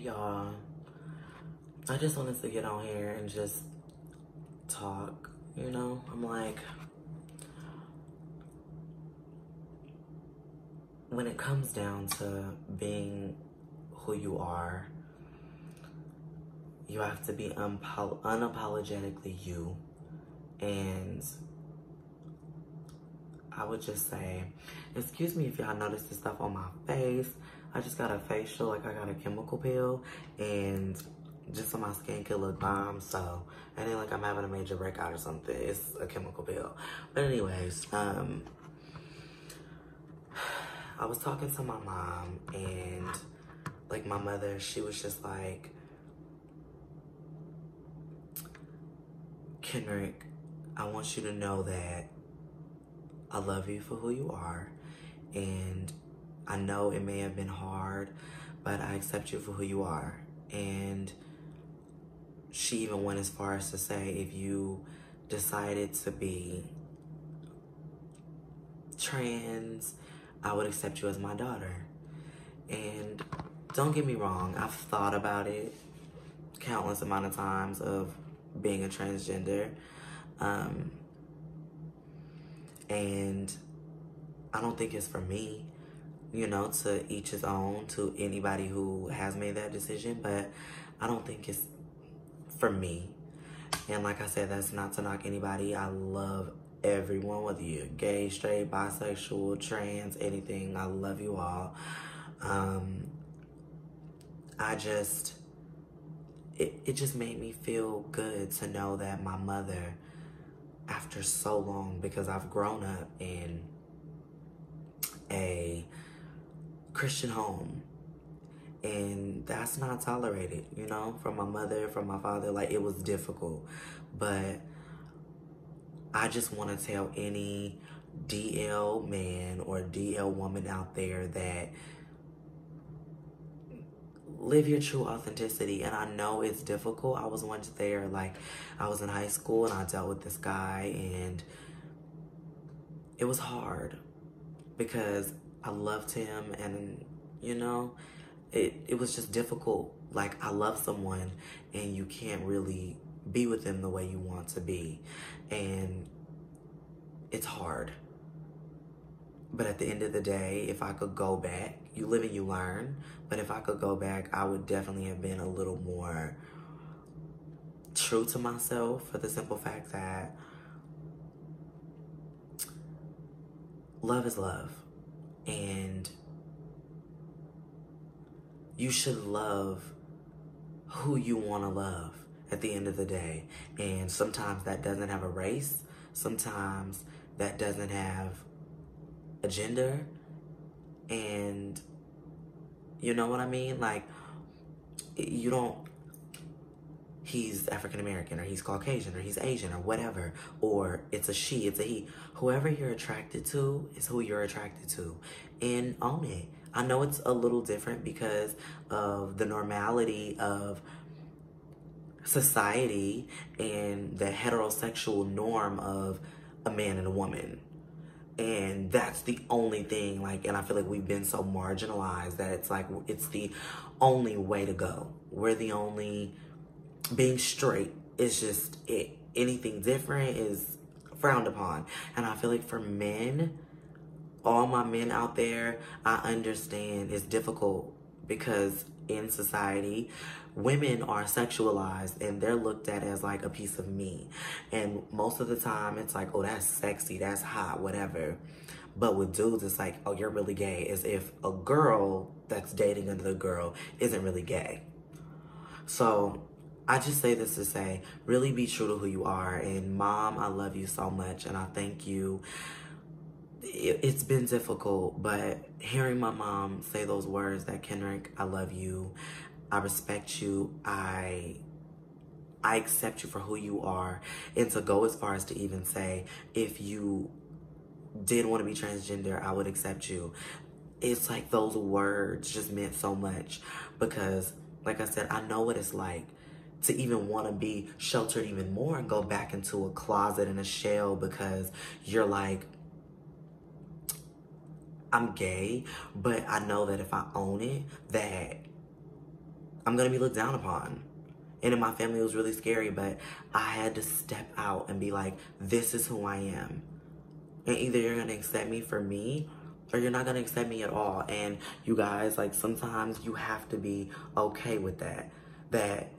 y'all. I just wanted to get on here and just talk, you know? I'm like, when it comes down to being who you are, you have to be unapologetically you. And I would just say, excuse me if y'all notice the stuff on my face. I just got a facial, like I got a chemical peel, and just so my skin can look bomb. So it ain't like I'm having a major breakout or something. It's a chemical peel. But anyways, I was talking to my mom, and like my mother, she was just like, Kendrick, I want you to know that I love you for who you are, and I know it may have been hard, but I accept you for who you are. And she even went as far as to say, if you decided to be trans, I would accept you as my daughter. And don't get me wrong, I've thought about it countless amount of times of being a transgender. And I don't think it's for me, you know, to each his own, to anybody who has made that decision, but I don't think it's for me. And like I said, that's not to knock anybody. I love everyone, whether you're gay, straight, bisexual, trans, anything. I love you all. It just made me feel good to know that my mother, after so long, because I've grown up in a Christian home, and that's not tolerated, you know, from my mother, from my father. Like, it was difficult. But I just want to tell any DL man or DL woman out there that live your true authenticity. And I know it's difficult. I was once there. Like, I was in high school and I dealt with this guy, and it was hard because I loved him, and you know, it was just difficult. Like, I love someone and you can't really be with them the way you want to be, and it's hard. But at the end of the day, if I could go back, you live and you learn, but if I could go back, I would definitely have been a little more true to myself, for the simple fact that love is love. And you should love who you want to love at the end of the day. And sometimes that doesn't have a race. Sometimes that doesn't have a gender. And you know what I mean? Like, you don't, he's African American, or he's Caucasian, or he's Asian, or whatever, or it's a she, it's a he. Whoever you're attracted to is who you're attracted to, and own it. I know it's a little different because of the normality of society and the heterosexual norm of a man and a woman. And that's the only thing, like, and I feel like we've been so marginalized that it's like, it's the only way to go. We're the only, being straight is just it. Anything different is frowned upon. And I feel like for men, all my men out there, I understand it's difficult because in society, women are sexualized and they're looked at as like a piece of me. And most of the time it's like, oh, that's sexy, that's hot, whatever. But with dudes, it's like, oh, you're really gay, as if a girl that's dating another girl isn't really gay. So I just say this to say, really be true to who you are. And Mom, I love you so much, and I thank you. It's been difficult, but hearing my mom say those words, that Kendrick, I love you, I respect you, I accept you for who you are, and to go as far as to even say, if you did want to be transgender, I would accept you. It's like those words just meant so much, because like I said, I know what it's like to even want to be sheltered even more and go back into a closet and a shell because you're like, I'm gay, but I know that if I own it, that I'm going to be looked down upon. And in my family, it was really scary, but I had to step out and be like, this is who I am. And either you're going to accept me for me, or you're not going to accept me at all. And you guys, like, sometimes you have to be okay with that. That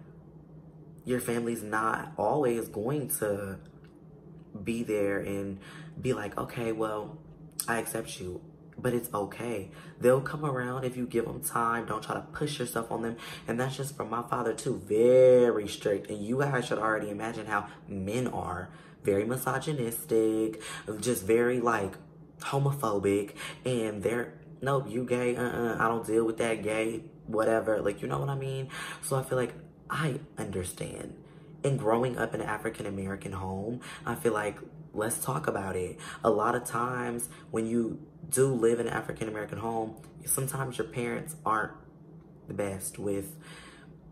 your family's not always going to be there and be like, okay, well, I accept you. But it's okay. They'll come around if you give them time. Don't try to push yourself on them. And that's just from my father too. Very strict. And you guys should already imagine how men are. Very misogynistic. Just very like homophobic. And they're, nope, you gay. I don't deal with that gay. Whatever. Like, you know what I mean? So I feel like I understand. And growing up in an African-American home, I feel like, let's talk about it. A lot of times when you do live in an African-American home, sometimes your parents aren't the best with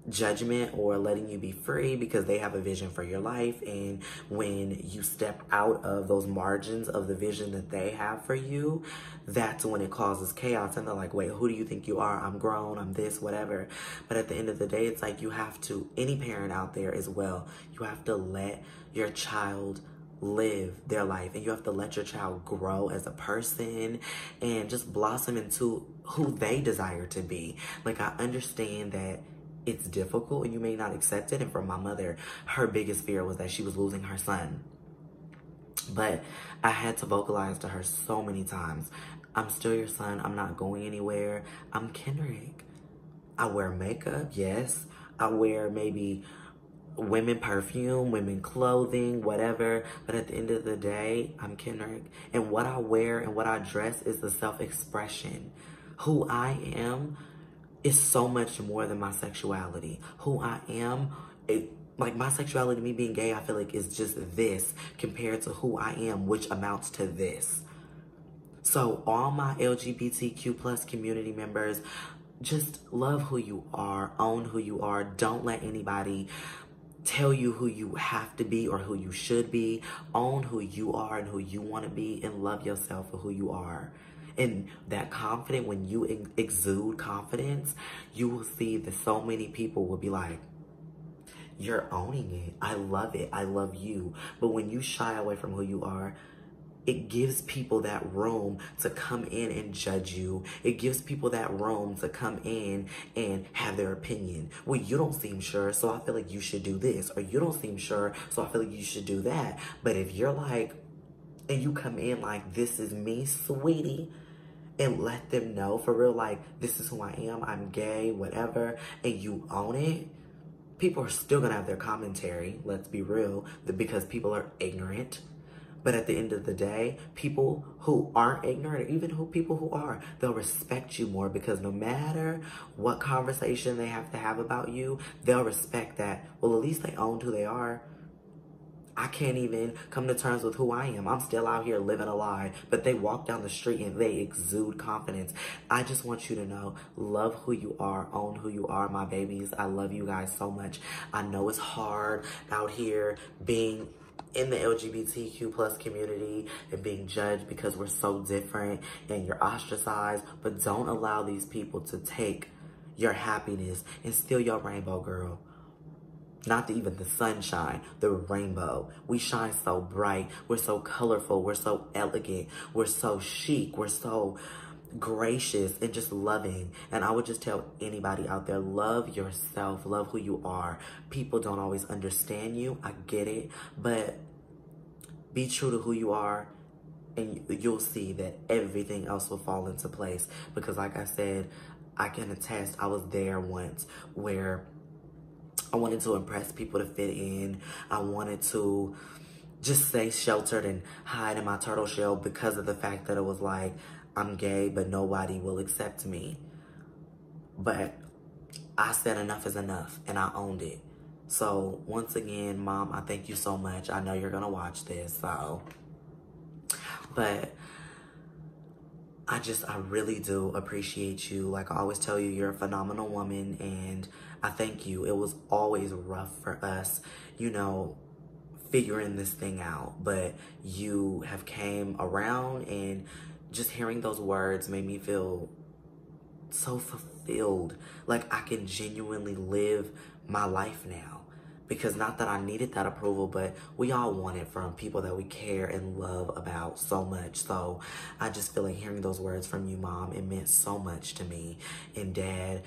judgment or letting you be free because they have a vision for your life. And when you step out of those margins of the vision that they have for you, that's when it causes chaos. And they're like, wait, who do you think you are? I'm grown, I'm this, whatever. But at the end of the day, it's like you have to, any parent out there as well, you have to let your child live their life, and you have to let your child grow as a person and just blossom into who they desire to be. Like, I understand that it's difficult and you may not accept it. And for my mother, her biggest fear was that she was losing her son. But I had to vocalize to her so many times, I'm still your son. I'm not going anywhere. I'm Kendrick. I wear makeup, yes. I wear maybe women perfume, women clothing, whatever. But at the end of the day, I'm Kendrick. And what I wear and what I dress is the self-expression. Who I am is so much more than my sexuality. Who I am, like my sexuality, me being gay, I feel like is just this compared to who I am, which amounts to this. So all my LGBTQ plus community members, just love who you are, own who you are. Don't let anybody tell you who you have to be or who you should be. Own who you are and who you want to be, and love yourself for who you are. And that confidence, when you exude confidence, you will see that so many people will be like, you're owning it. I love it. I love you. But when you shy away from who you are, it gives people that room to come in and judge you. It gives people that room to come in and have their opinion. Well, you don't seem sure, so I feel like you should do this. Or you don't seem sure, so I feel like you should do that. But if you're like, and you come in like, this is me, sweetie, and let them know for real, like, this is who I am, I'm gay, whatever, and you own it, people are still gonna have their commentary, let's be real, because people are ignorant. But at the end of the day, people who aren't ignorant, or even people who are, they'll respect you more, because no matter what conversation they have to have about you, they'll respect that, well, at least they owned who they are. I can't even come to terms with who I am. I'm still out here living a lie, but they walk down the street and they exude confidence. I just want you to know, love who you are, own who you are, my babies. I love you guys so much. I know it's hard out here being in the LGBTQ plus community and being judged because we're so different and you're ostracized, but don't allow these people to take your happiness and steal your rainbow, girl. Not even the sunshine, the rainbow. We shine so bright. We're so colorful. We're so elegant. We're so chic. We're so gracious and just loving. And I would just tell anybody out there, love yourself. Love who you are. People don't always understand you. I get it. But be true to who you are, and you'll see that everything else will fall into place. Because like I said, I can attest, I was there once where I wanted to impress people to fit in. I wanted to just stay sheltered and hide in my turtle shell because of the fact that it was like, I'm gay, but nobody will accept me. But I said enough is enough, and I owned it. So once again, Mom, I thank you so much. I know you're gonna watch this, so. But I really do appreciate you. Like I always tell you, you're a phenomenal woman, and I thank you. It was always rough for us, you know, figuring this thing out, but you have came around, and just hearing those words made me feel so fulfilled. Like, I can genuinely live my life now. Because not that I needed that approval, but we all want it from people that we care and love about so much. So I just feel like hearing those words from you, Mom, it meant so much to me. And Dad,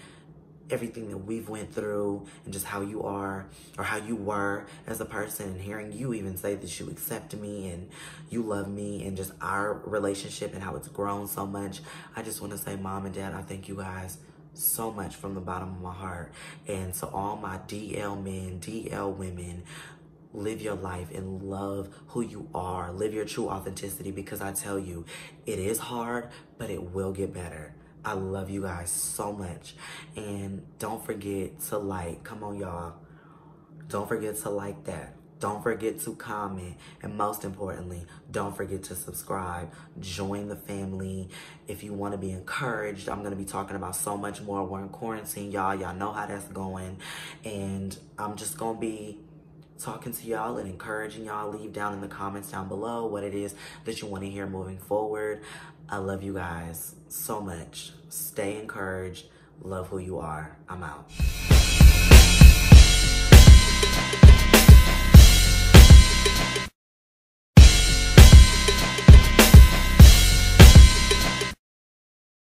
everything that we've went through and just how you are or how you were as a person, and hearing you even say that you accept me and you love me and just our relationship and how it's grown so much. I just want to say, Mom and Dad, I thank you guys so much from the bottom of my heart. And to all my DL men, DL women, live your life and love who you are. Live your true authenticity, because I tell you, it is hard, but it will get better. I love you guys so much. And don't forget to like. Come on, y'all. Don't forget to like that. Don't forget to comment. And most importantly, don't forget to subscribe. Join the family. If you want to be encouraged, I'm going to be talking about so much more. We're in quarantine, y'all. Y'all know how that's going. And I'm just going to be talking to y'all and encouraging y'all. Leave down in the comments down below what it is that you want to hear moving forward. I love you guys so much. Stay encouraged. Love who you are. I'm out.